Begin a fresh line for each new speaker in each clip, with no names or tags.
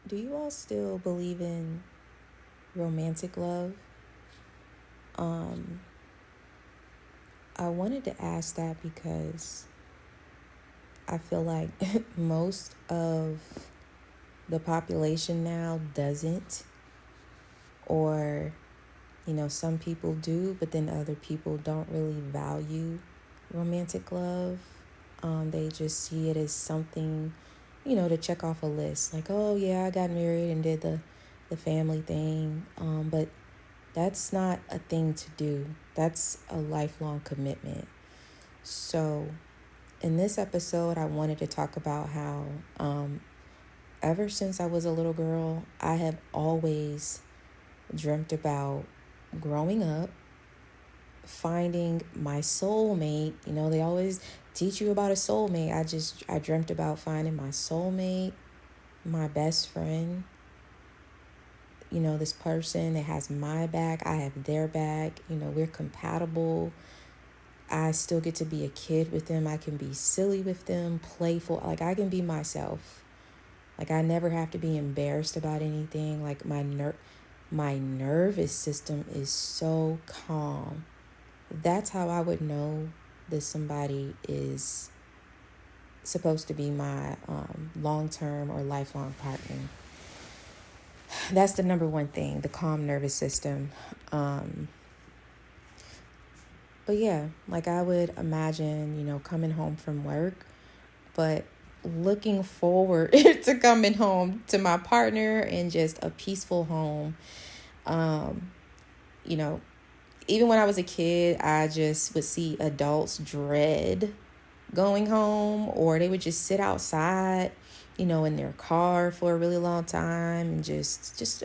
Do you all still believe in romantic love? Um, I wanted to ask that because I feel like most of the population now doesn't, or, some people do, but then other people don't really value romantic love. They just see it as something, to check off a list. Like, oh, yeah, I got married and did the family thing. But that's not a thing to do. That's a lifelong commitment. So, in this episode, I wanted to talk about how, ever since I was a little girl, I have always dreamt about growing up, finding my soulmate. They always teach you about a soulmate. I dreamt about finding my soulmate, my best friend, this person that has my back, I have their back, we're compatible. I still get to be a kid with them. I can be silly with them, playful. Like, I can be myself. Like, I never have to be embarrassed about anything. Like, my nervous system is so calm. That's how I would know that somebody is supposed to be my long-term or lifelong partner. That's the number one thing, the calm nervous system. But yeah, like, I would imagine, coming home from work, but looking forward to coming home to my partner and just a peaceful home. Um, you know, Even when I was a kid, I just would see adults dread going home, or they would just sit outside, in their car for a really long time and just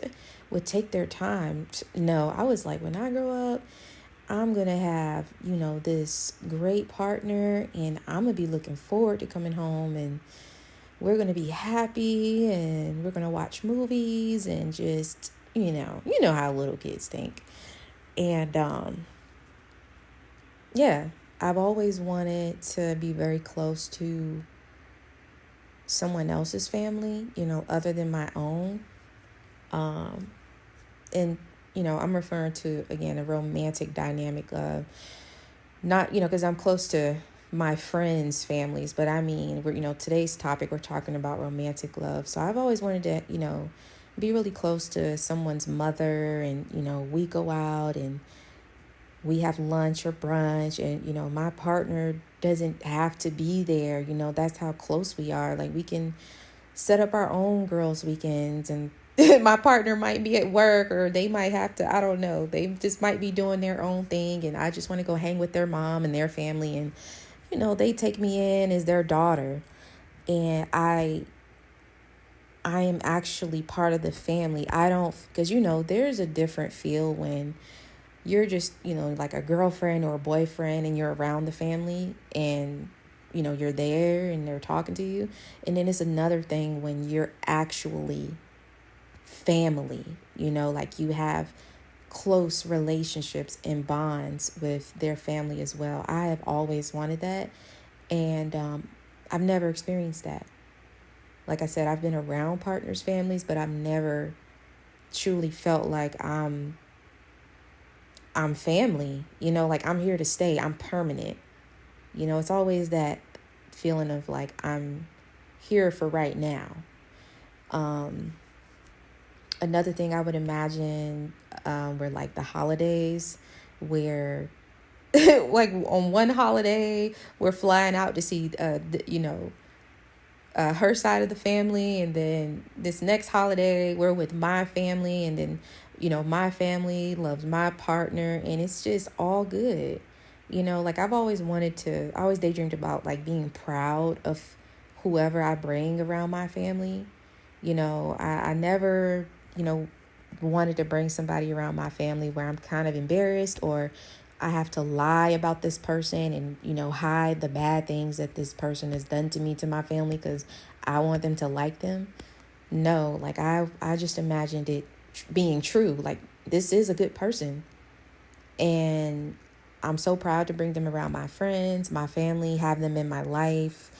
would take their time. No, I was like, when I grow up, I'm going to have, this great partner, and I'm going to be looking forward to coming home, and we're going to be happy, and we're going to watch movies and just, how little kids think. And yeah, I've always wanted to be very close to someone else's family, other than my own. And, I'm referring to, again, a romantic dynamic of not, because I'm close to my friends' families, but I mean, today's topic, we're talking about romantic love. So I've always wanted to, be really close to someone's mother, and, we go out and we have lunch or brunch, and, my partner doesn't have to be there. That's how close we are. Like, we can set up our own girls' weekends, and my partner might be at work, or they might have to, I don't know, they just might be doing their own thing, and I just want to go hang with their mom and their family, and, they take me in as their daughter, and I am actually part of the family. I don't, because, there's a different feel when you're just, like a girlfriend or a boyfriend, and you're around the family, and, you're there and they're talking to you. And then it's another thing when you're actually family, like you have close relationships and bonds with their family as well. I have always wanted that. And I've never experienced that. Like I said, I've been around partners' families, but I've never truly felt like I'm family, like I'm here to stay. I'm permanent. It's always that feeling of like I'm here for right now. Another thing I would imagine were like the holidays, where like on one holiday we're flying out to see her side of the family, and then this next holiday we're with my family, and then my family loves my partner, and it's just all good. Like, I always daydreamed about like being proud of whoever I bring around my family. I never wanted to bring somebody around my family where I'm kind of embarrassed, or I have to lie about this person and, hide the bad things that this person has done to me, to my family, because I want them to like them. No, like I just imagined it being true. Like, this is a good person. And I'm so proud to bring them around my friends, my family, have them in my life.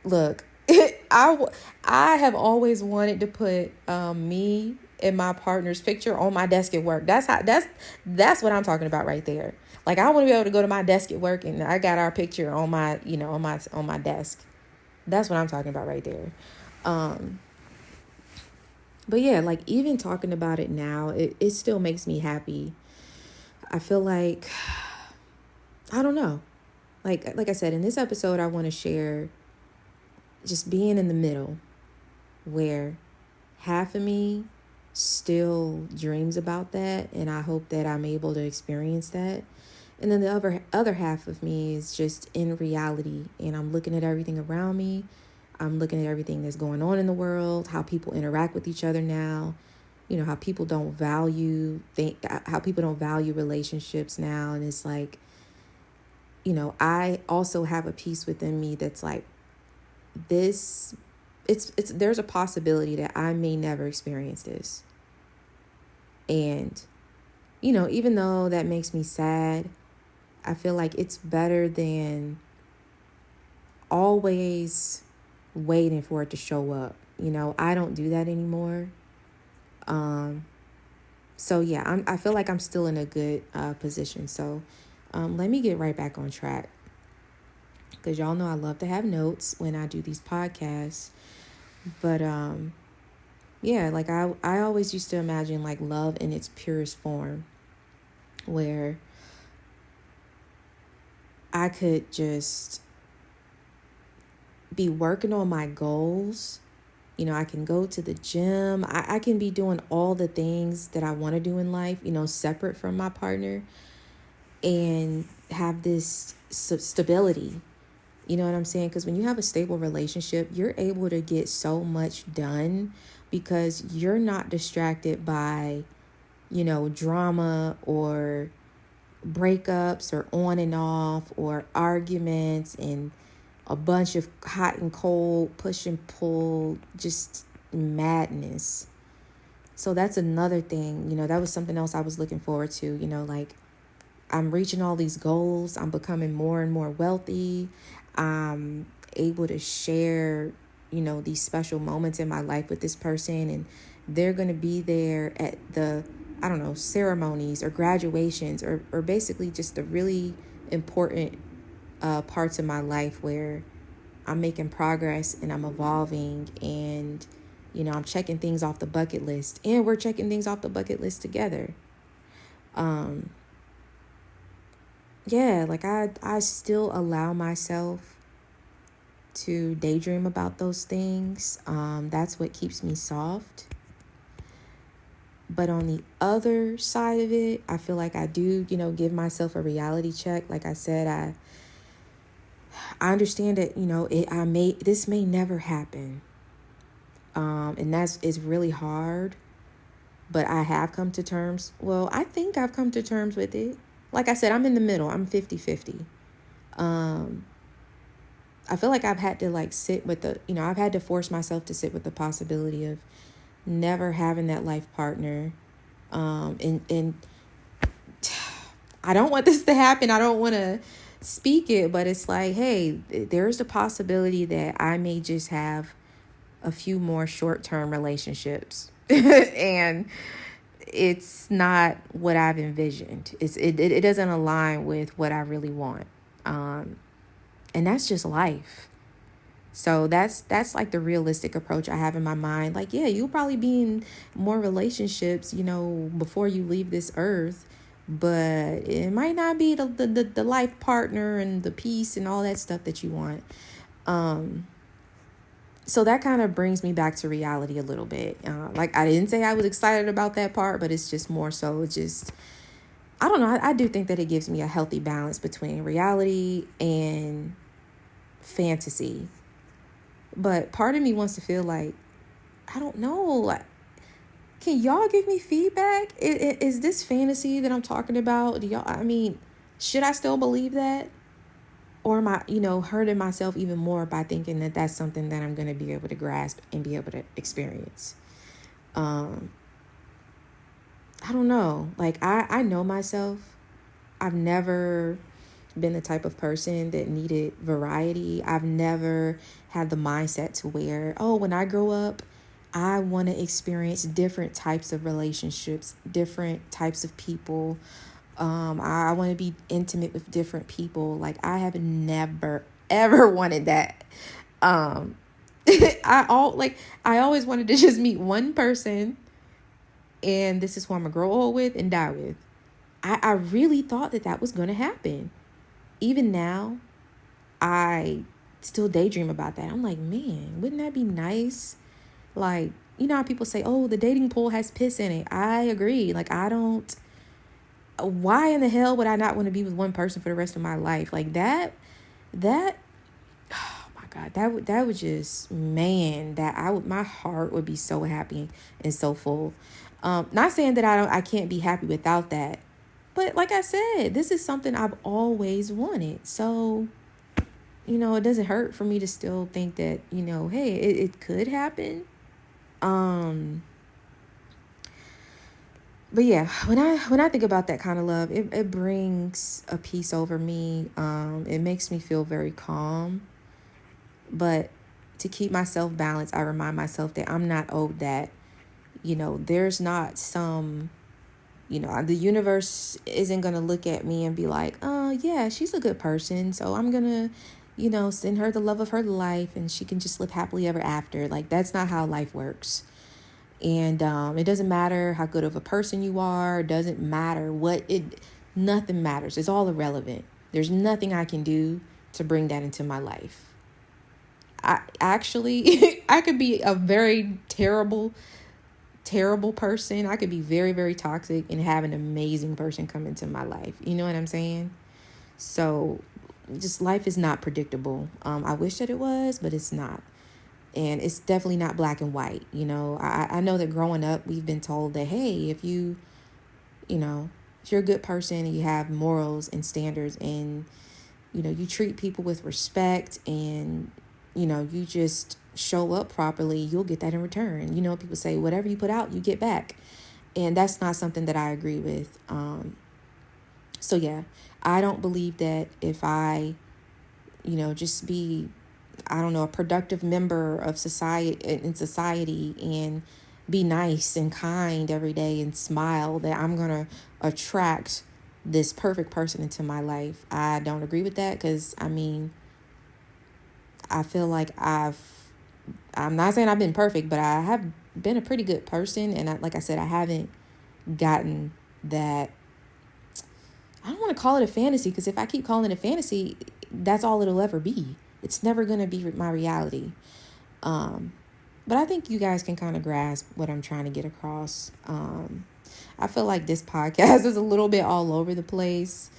Look, I have always wanted to put me and my partner's picture on my desk at work. That's what I'm talking about right there. Like, I want to be able to go to my desk at work and I got our picture on my, on my desk. That's what I'm talking about right there. But yeah, like, even talking about it now, it still makes me happy. I feel like, I don't know. Like I said, in this episode, I want to share just being in the middle, where half of me still dreams about that, and I hope that I'm able to experience that. And then the other half of me is just in reality, and I'm looking at everything around me. I'm looking at everything that's going on in the world, how people interact with each other now, how people don't value relationships now. And it's like, I also have a piece within me that's like, this, it's there's a possibility that I may never experience this. And, even though that makes me sad, I feel like it's better than always waiting for it to show up. I don't do that anymore. So yeah, I feel like I'm still in a good position. So let me get right back on track, because y'all know I love to have notes when I do these podcasts. But yeah, like I always used to imagine like love in its purest form, where I could just be working on my goals. I can go to the gym. I can be doing all the things that I want to do in life, separate from my partner, and have this stability. You know what I'm saying? Because when you have a stable relationship, you're able to get so much done because you're not distracted by, drama or breakups or on and off or arguments and a bunch of hot and cold, push and pull, just madness. So that's another thing, that was something else I was looking forward to, like, I'm reaching all these goals. I'm becoming more and more wealthy. I'm able to share, these special moments in my life with this person, and they're going to be there at the, ceremonies or graduations or basically just the really important parts of my life where I'm making progress and I'm evolving, and I'm checking things off the bucket list, and we're checking things off the bucket list together. Yeah, like I still allow myself to daydream about those things. That's what keeps me soft. But on the other side of it, I feel like I do, give myself a reality check. Like I said, I understand that, this may never happen. And it's really hard, but I have come to terms. Well, I think I've come to terms with it. Like I said, I'm in the middle. I'm 50-50. I feel like I've had to sit with I've had to force myself to sit with the possibility of never having that life partner. And I don't want this to happen. I don't want to speak it, but it's like, hey, there's the possibility that I may just have a few more short-term relationships. And it's not what I've envisioned. It doesn't align with what I really want. And that's just life. So that's like the realistic approach I have in my mind. Like, yeah, you'll probably be in more relationships, before you leave this earth, but it might not be the life partner and the peace and all that stuff that you want. So that kind of brings me back to reality a little bit. Like, I didn't say I was excited about that part, but it's just more so just, I don't know. I do think that it gives me a healthy balance between reality and fantasy. But part of me wants to feel like, I don't know, like, can y'all give me feedback? Is this fantasy that I'm talking about? Should I still believe that? Or am I, hurting myself even more by thinking that that's something that I'm going to be able to grasp and be able to experience? I don't know. Like, I know myself. I've never been the type of person that needed variety. I've never had the mindset to where, oh, when I grow up, I want to experience different types of relationships, different types of people. I want to be intimate with different people. Like, I have never, ever wanted that. Um, I always wanted to just meet one person, and this is who I'm gonna grow old with and die with. I really thought that was going to happen. Even now, I still daydream about that. I'm like, man, wouldn't that be nice? Like, you know how people say, oh, the dating pool has piss in it. I agree. Like, why in the hell would I not want to be with one person for the rest of my life? Like oh my God, that would just, man, my heart would be so happy and so full. Not saying that I can't be happy without that. But like I said, this is something I've always wanted. So, it doesn't hurt for me to still think that, hey, it could happen. But yeah, when I think about that kind of love, it brings a peace over me. It makes me feel very calm. But to keep myself balanced, I remind myself that I'm not owed that. There's not some, the universe isn't going to look at me and be like, oh, yeah, she's a good person, so I'm going to, send her the love of her life and she can just live happily ever after. Like, that's not how life works. And it doesn't matter how good of a person you are. It doesn't matter nothing matters. It's all irrelevant. There's nothing I can do to bring that into my life. I could be a very terrible person. I could be very, very toxic and have an amazing person come into my life. You know what I'm saying? So just life is not predictable. I wish that it was, but it's not. And it's definitely not black and white. I know that growing up, we've been told that, hey, if you're a good person and you have morals and standards and, you treat people with respect and, you just show up properly, you'll get that in return. People say whatever you put out, you get back. And that's not something that I agree with. So yeah, I don't believe that if I, just be, a productive member of society and be nice and kind every day and smile, that I'm going to attract this perfect person into my life. I don't agree with that because, I feel like I'm not saying I've been perfect, but I have been a pretty good person. And like I said, I haven't gotten that. I don't want to call it a fantasy because if I keep calling it a fantasy, that's all it'll ever be. It's never going to be my reality. But I think you guys can kind of grasp what I'm trying to get across. I feel like this podcast is a little bit all over the place,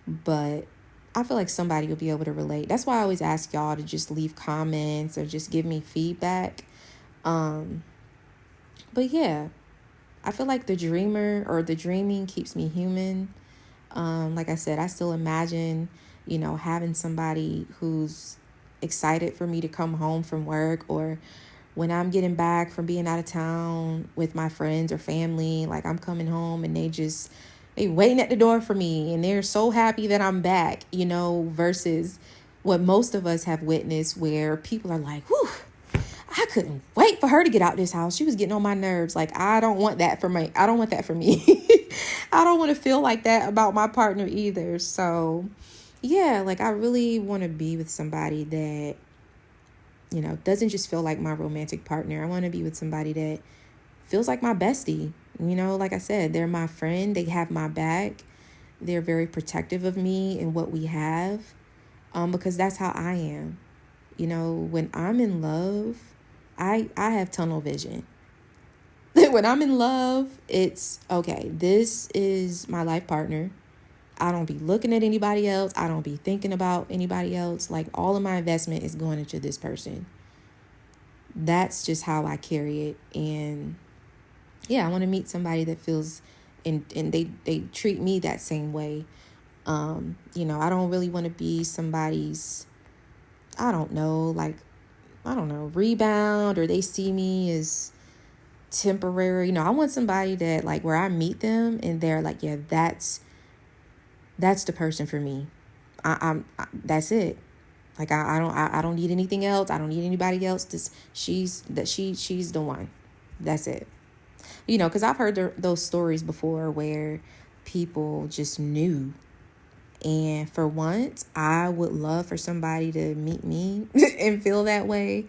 but I feel like somebody will be able to relate. That's why I always ask y'all to just leave comments or just give me feedback. But yeah, I feel like the dreaming keeps me human. Like I said, I still imagine, having somebody who's excited for me to come home from work, or when I'm getting back from being out of town with my friends or family, like I'm coming home and they waiting at the door for me and they're so happy that I'm back, versus what most of us have witnessed where people are like, whew, I couldn't wait for her to get out this house. She was getting on my nerves. Like, I don't want that for me. I don't want that for me. I don't want to feel like that about my partner either. So yeah, like I really want to be with somebody that, doesn't just feel like my romantic partner. I want to be with somebody that feels like my bestie. Like I said, they're my friend. They have my back. They're very protective of me and what we have, because that's how I am. When I'm in love, I have tunnel vision. When I'm in love, it's okay. This is my life partner. I don't be looking at anybody else. I don't be thinking about anybody else. Like, all of my investment is going into this person. That's just how I carry it. And yeah, I want to meet somebody that feels and they treat me that same way. I don't really want to be somebody's, rebound, or they see me as temporary. I want somebody that, like, where I meet them and they're like, yeah, that's the person for me. That's it. Like I don't need anything else. I don't need anybody else. She's the one. That's it. Because I've heard those stories before where people just knew. And for once, I would love for somebody to meet me and feel that way.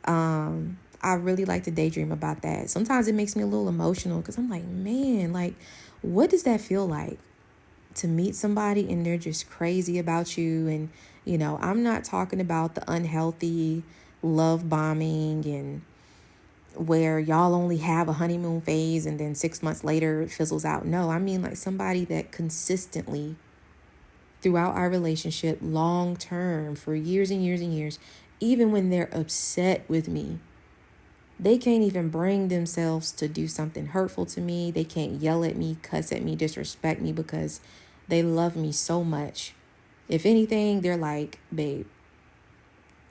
I really like to daydream about that. Sometimes it makes me a little emotional because I'm like, man, like, what does that feel like to meet somebody and they're just crazy about you? And, I'm not talking about the unhealthy love bombing and where y'all only have a honeymoon phase and then 6 months later it fizzles out. No, I mean like somebody that consistently throughout our relationship, long term, for years and years and years, even when they're upset with me, they can't even bring themselves to do something hurtful to me. They can't yell at me, cuss at me, disrespect me because they love me so much. If anything, they're like, babe,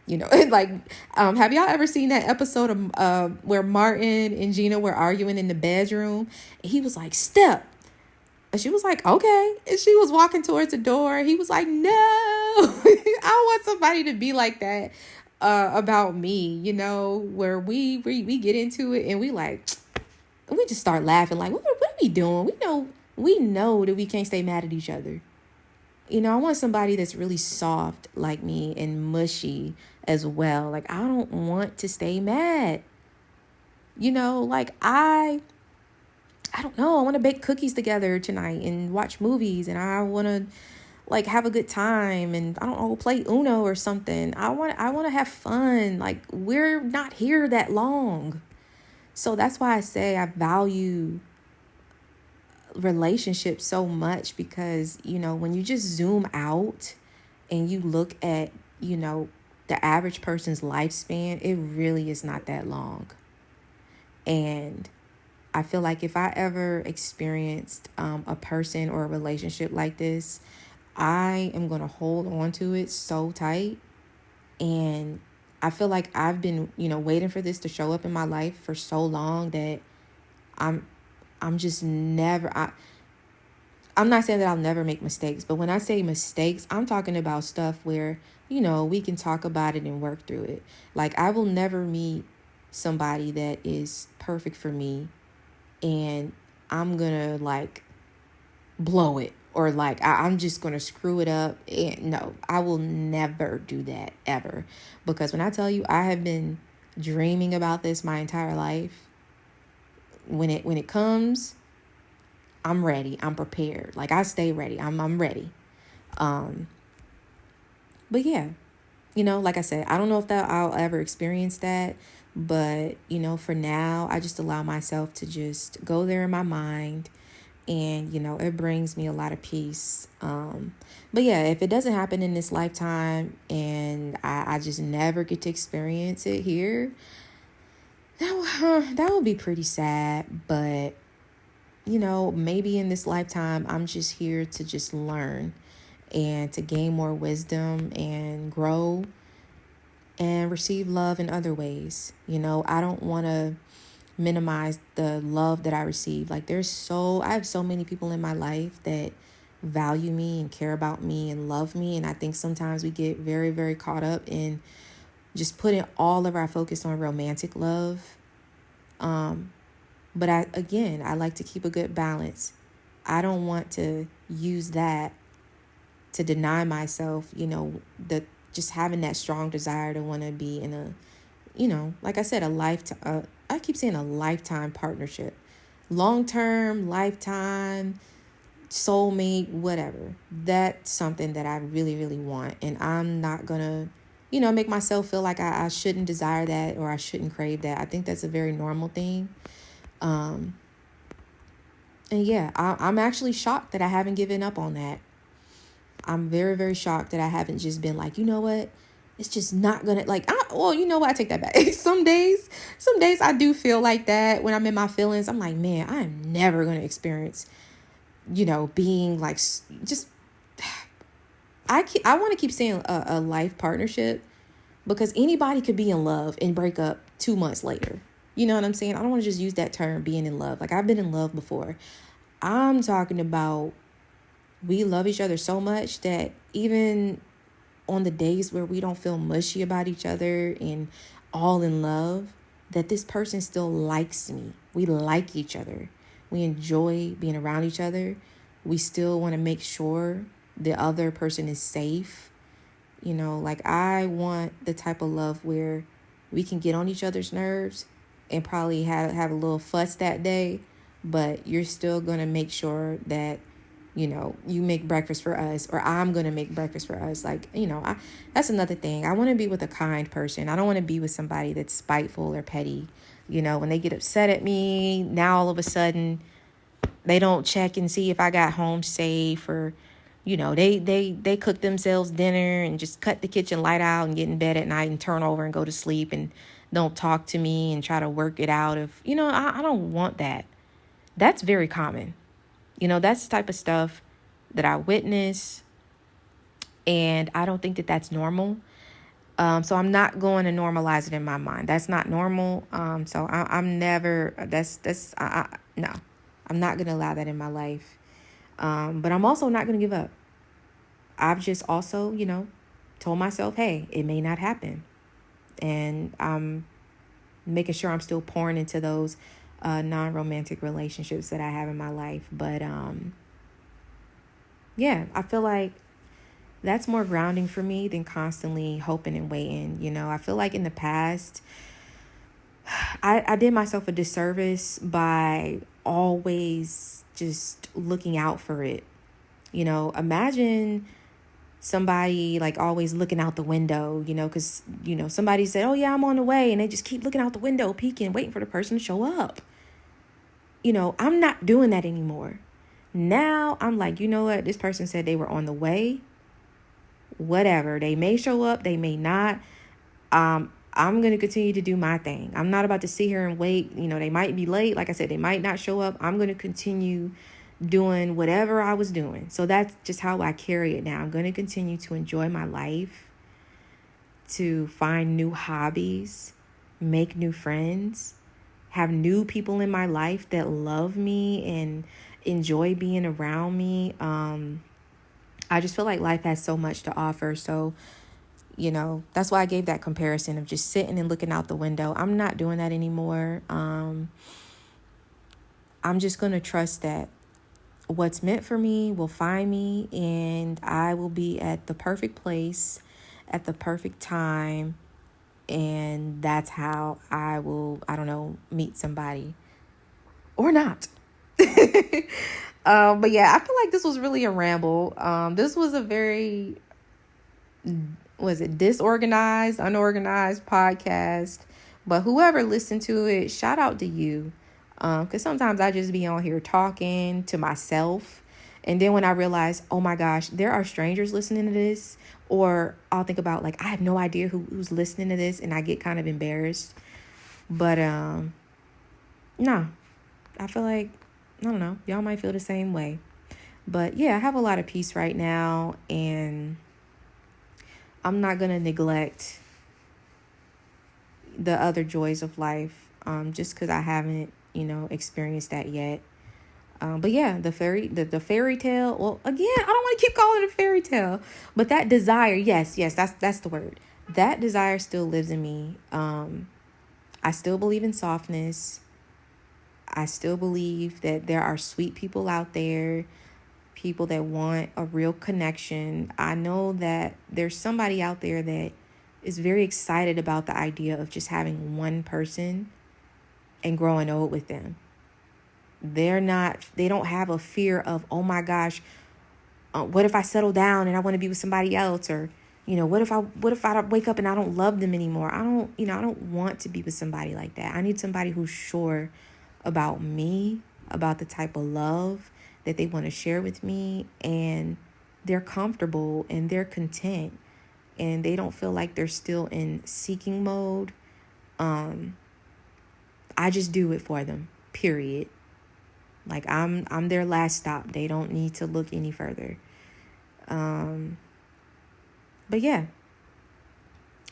like, have y'all ever seen that episode of where Martin and Gina were arguing in the bedroom? And he was like, step. And she was like, okay. And she was walking towards the door. He was like, no. I want somebody to be like that about me, where we get into it and we just start laughing. Like, what are we doing? We know that we can't stay mad at each other. I want somebody that's really soft like me and mushy as well. Like, I don't want to stay mad. Like I don't know. I want to bake cookies together tonight and watch movies, and I want to like have a good time, and I don't know, play Uno or something. I want to have fun. Like, we're not here that long. So that's why I say I value relationships so much, because when you just zoom out and you look at the average person's lifespan, it really is not that long. And I feel like if I ever experienced a person or a relationship like this, I am going to hold on to it so tight. And I feel like I've been waiting for this to show up in my life for so long that I'm just never, I'm not saying that I'll never make mistakes, but when I say mistakes, I'm talking about stuff where, we can talk about it and work through it. Like, I will never meet somebody that is perfect for me and I'm going to like blow it, or like I'm just going to screw it up. And no, I will never do that ever. Because when I tell you, I have been dreaming about this my entire life. When it comes, I'm ready. I'm prepared. Like, I stay ready. I'm ready. But yeah, like I said, I don't know if that I'll ever experience that, but for now, I just allow myself to just go there in my mind, and it brings me a lot of peace. But yeah, if it doesn't happen in this lifetime and I just never get to experience it here, that would be pretty sad. But maybe in this lifetime, I'm just here to just learn and to gain more wisdom and grow and receive love in other ways. I don't want to minimize the love that I receive. Like, I have so many people in my life that value me and care about me and love me. And I think sometimes we get very, very caught up in just putting all of our focus on romantic love. But I like to keep a good balance. I don't want to use that to deny myself, just having that strong desire to want to be in a, like I said, a lifetime. I keep saying a lifetime partnership, long-term, lifetime, soulmate, whatever. That's something that I really, really want. And I'm not going to, make myself feel like I shouldn't desire that or I shouldn't crave that. I think that's a very normal thing. And yeah, I'm actually shocked that I haven't given up on that. I'm very, very shocked that I haven't just been like, you know what? It's just not gonna you know what? I take that back. Some days I do feel like that when I'm in my feelings. I'm like, man, I am never gonna experience, being like just. I want to keep saying a life partnership, because anybody could be in love and break up 2 months later. You know what I'm saying? I don't want to just use that term, being in love. Like, I've been in love before. I'm talking about we love each other so much that even on the days where we don't feel mushy about each other and all in love, that this person still likes me. We like each other. We enjoy being around each other. We still want to make sure the other person is safe. Like I want the type of love where we can get on each other's nerves and probably have a little fuss that day, but you're still going to make sure that you make breakfast for us, or I'm going to make breakfast for us. Like, that's another thing. I want to be with a kind person. I don't want to be with somebody that's spiteful or petty. When they get upset at me, now all of a sudden they don't check and see if I got home safe, or, they cook themselves dinner and just cut the kitchen light out and get in bed at night and turn over and go to sleep and don't talk to me and try to work it out. I don't want that. That's very common. That's the type of stuff that I witness, and I don't think that that's normal. So I'm not going to normalize it in my mind. That's not normal. So I'm never, no, I'm not going to allow that in my life. But I'm also not going to give up. I've just also, told myself, hey, it may not happen. And I'm making sure I'm still pouring into those non-romantic relationships that I have in my life. But yeah, I feel like that's more grounding for me than constantly hoping and waiting. I feel like in the past, I did myself a disservice by always just looking out for it. Imagine somebody like always looking out the window, because, somebody said, oh yeah, I'm on the way. And they just keep looking out the window, peeking, waiting for the person to show up. I'm not doing that anymore. Now I'm like, you know what? This person said they were on the way. Whatever. They may show up. They may not. I'm going to continue to do my thing. I'm not about to sit here and wait. They might be late. Like I said, they might not show up. I'm going to continue doing whatever I was doing. So that's just how I carry it now. I'm going to continue to enjoy my life, to find new hobbies, make new friends, have new people in my life that love me and enjoy being around me. I just feel like life has so much to offer. So, that's why I gave that comparison of just sitting and looking out the window. I'm not doing that anymore. I'm just going to trust that what's meant for me will find me, and I will be at the perfect place at the perfect time. And that's how I will, meet somebody or not. But yeah, I feel like this was really a ramble. This was a very, disorganized, unorganized podcast. But whoever listened to it, shout out to you. Because sometimes I just be on here talking to myself. And then when I realize, oh my gosh, there are strangers listening to this. Or I'll think about like, I have no idea who's listening to this. And I get kind of embarrassed. But no, I feel like, I don't know, y'all might feel the same way. But yeah, I have a lot of peace right now. And I'm not going to neglect the other joys of life just because I haven't, experienced that yet. But yeah, the fairy tale. Well, again, I don't want to keep calling it a fairy tale, but that desire, yes, that's the word. That desire still lives in me. I still believe in softness. I still believe that there are sweet people out there, people that want a real connection. I know that there's somebody out there that is very excited about the idea of just having one person and growing old with them. They don't have a fear of, oh my gosh, what if I settle down and I want to be with somebody else? Or, what if I wake up and I don't love them anymore? I don't want to be with somebody like that. I need somebody who's sure about me, about the type of love that they want to share with me, and they're comfortable and they're content and they don't feel like they're still in seeking mode. I just do it for them, period. Like I'm their last stop. They don't need to look any further. But yeah,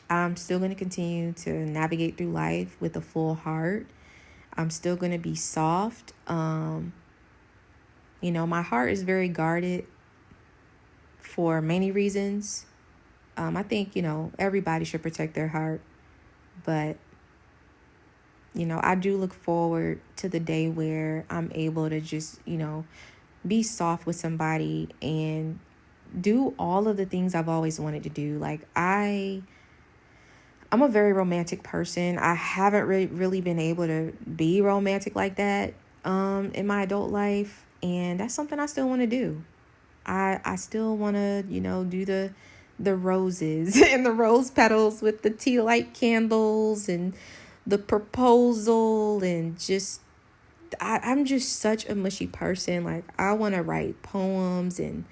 I'm still going to continue to navigate through life with a full heart. I'm still going to be soft. My heart is very guarded, for many reasons. I think, everybody should protect their heart. But, I do look forward to the day where I'm able to just, be soft with somebody and do all of the things I've always wanted to do. Like, I'm a very romantic person. I haven't really been able to be romantic like that in my adult life. And that's something I still want to do. I still want to, do the roses and the rose petals with the tea light candles and the proposal, and just I'm just such a mushy person. Like, I want to write poems, and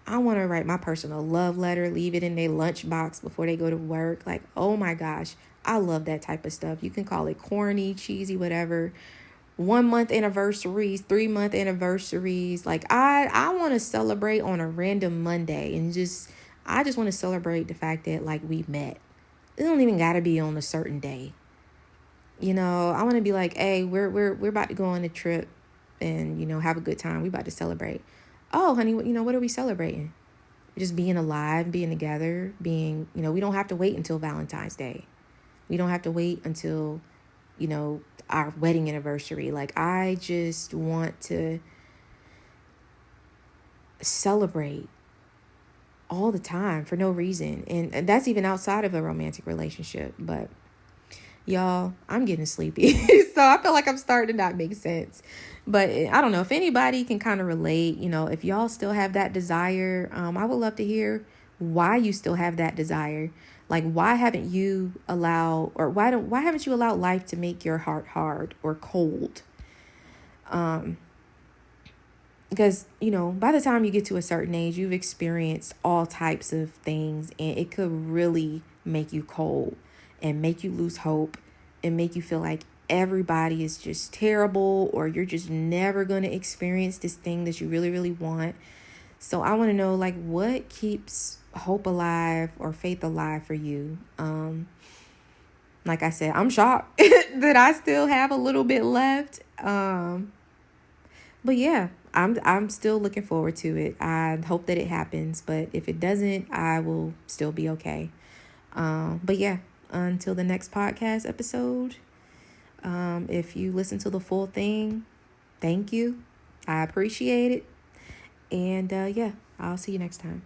I want to write my personal love letter, leave it in their lunchbox before they go to work. Like, oh my gosh, I love that type of stuff. You can call it corny, cheesy, whatever. 1 month anniversaries, 3 month anniversaries. Like, I want to celebrate on a random Monday, and I just want to celebrate the fact that, like, we met. It don't even got to be on a certain day. I want to be like, hey, we're about to go on a trip and, have a good time. We about to celebrate. Oh, honey, what are we celebrating? Just being alive, being together, being, we don't have to wait until Valentine's Day. We don't have to wait until, our wedding anniversary. Like, I just want to celebrate all the time for no reason. And that's even outside of a romantic relationship. But y'all, I'm getting sleepy. So I feel like I'm starting to not make sense. But I don't know if anybody can kind of relate, if y'all still have that desire. I would love to hear why you still have that desire. Like, why haven't you allowed life to make your heart hard or cold? Because, by the time you get to a certain age, you've experienced all types of things, and it could really make you cold and make you lose hope and make you feel like everybody is just terrible, or you're just never going to experience this thing that you really, really want. So I want to know, like, what keeps hope alive or faith alive for you? Like I said, I'm shocked that I still have a little bit left. But yeah, I'm still looking forward to it. I hope that it happens, but if it doesn't, I will still be okay. But yeah, until the next podcast episode, if you listen to the full thing, thank you. I appreciate it. And yeah, I'll see you next time.